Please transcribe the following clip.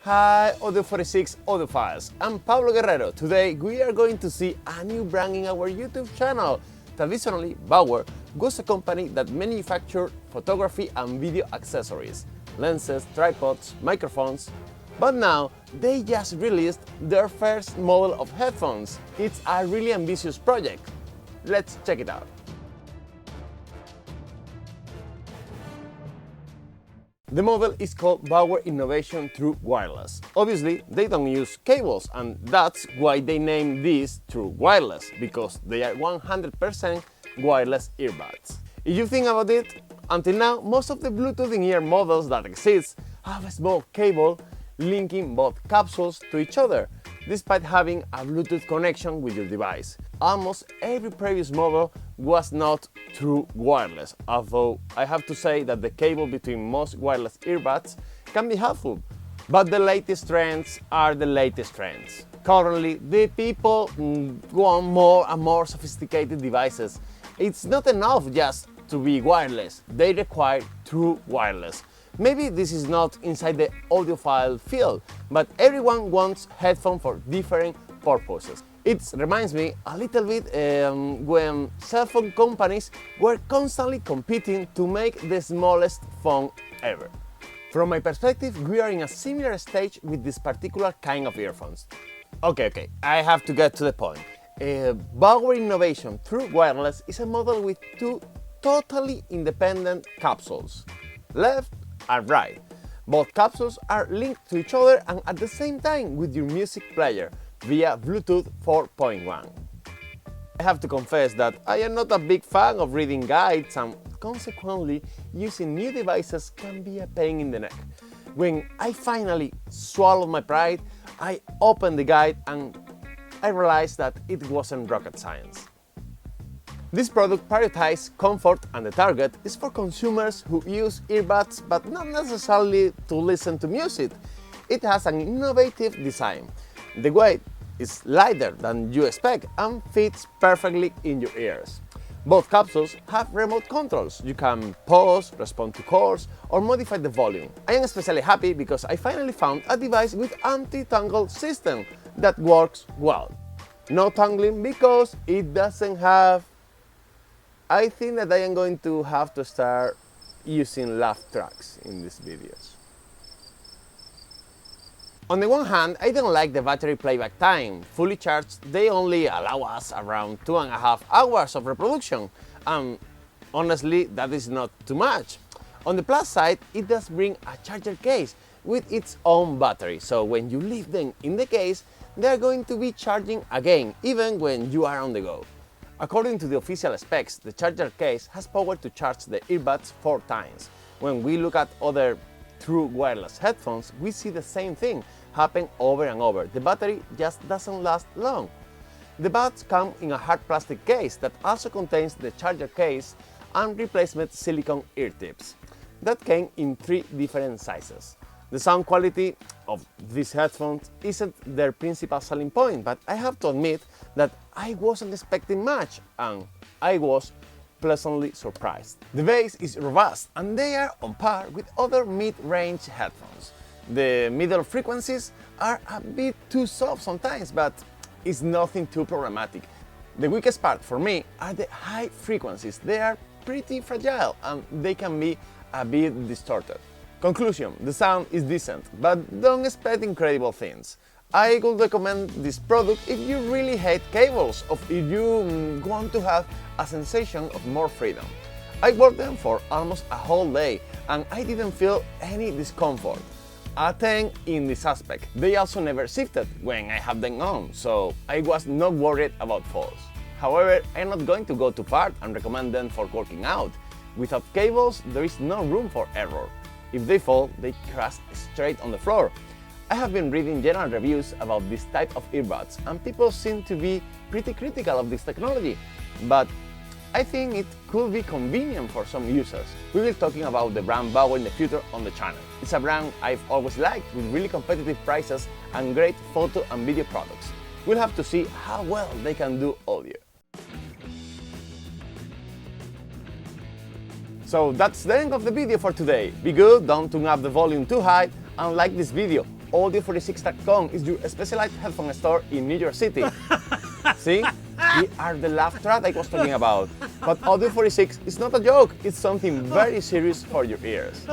Hi Audio 46 audiophiles, I'm Pablo Guerrero. Today we are going to see a new brand in our YouTube channel. Traditionally, Bauer was a company that manufactured photography and video accessories, lenses, tripods, microphones. But now they just released their first model of headphones. It's a really ambitious project. Let's check it out. The model is called Bauer Innovation True Wireless. Obviously, they don't use cables, and that's why they named this True Wireless, because they are 100% wireless earbuds. If you think about it, until now, most of the Bluetooth in-ear models that exist have a small cable linking both capsules to each other, despite having a Bluetooth connection with your device. Almost every previous model was not true wireless, although I have to say that the cable between most wireless earbuds can be helpful. But the latest trends are the latest trends. Currently, the people want more and more sophisticated devices. It's not enough just to be wireless, they require true wireless. Maybe this is not inside the audiophile field, but everyone wants headphones for different purposes. It reminds me a little bit when cell phone companies were constantly competing to make the smallest phone ever. From my perspective, we are in a similar stage with this particular kind of earphones. Okay, I have to get to the point. Bauer Innovation True Wireless is a model with two totally independent capsules, left and right. Both capsules are linked to each other and at the same time with your music player via Bluetooth 4.1. I have to confess that I am not a big fan of reading guides, and consequently using new devices can be a pain in the neck. When I finally swallowed my pride, I opened the guide and I realized that it wasn't rocket science. This product prioritizes comfort, and the target is for consumers who use earbuds but not necessarily to listen to music. It has an innovative design. The weight is lighter than you expect and fits perfectly in your ears. Both capsules have remote controls. You can pause, respond to calls, or modify the volume. I am especially happy because I finally found a device with anti-tangle system that works well. No tangling because it doesn't have. I think that I am going to have to start using laugh tracks in these videos. On the one hand, I don't like the battery playback time. Fully charged, they only allow us around 2.5 hours of reproduction, and honestly, that is not too much. On the plus side, it does bring a charger case with its own battery, so when you leave them in the case, they are going to be charging again, even when you are on the go. According to the official specs, the charger case has power to charge the earbuds 4 times. When we look at other true wireless headphones, we see the same thing happen over and over. The battery just doesn't last long. The buds come in a hard plastic case that also contains the charger case and replacement silicone ear tips that came in 3 different sizes. The sound quality of these headphones isn't their principal selling point, but I have to admit that I wasn't expecting much, and I was pleasantly surprised. The bass is robust and they are on par with other mid-range headphones. The middle frequencies are a bit too soft sometimes, but it's nothing too problematic. The weakest part for me are the high frequencies. They are pretty fragile and they can be a bit distorted. Conclusion: the sound is decent, but don't expect incredible things. I would recommend this product if you really hate cables or if you want to have a sensation of more freedom. I wore them for almost a whole day and I didn't feel any discomfort. A 10 in this aspect. They also never shifted when I had them on, so I was not worried about falls. However, I'm not going to go too far and recommend them for working out. Without cables, there is no room for error. If they fall, they crash straight on the floor. I have been reading general reviews about this type of earbuds and people seem to be pretty critical of this technology, but I think it could be convenient for some users. We will be talking about the brand Bauer in the future on the channel. It's a brand I've always liked with really competitive prices and great photo and video products. We'll have to see how well they can do audio. So that's the end of the video for today. Be good, don't turn up the volume too high, and like this video. Audio46.com is your specialized headphone store in New York City. See? We are the laugh track I was talking about. But Audio 46 is not a joke, it's something very serious for your ears.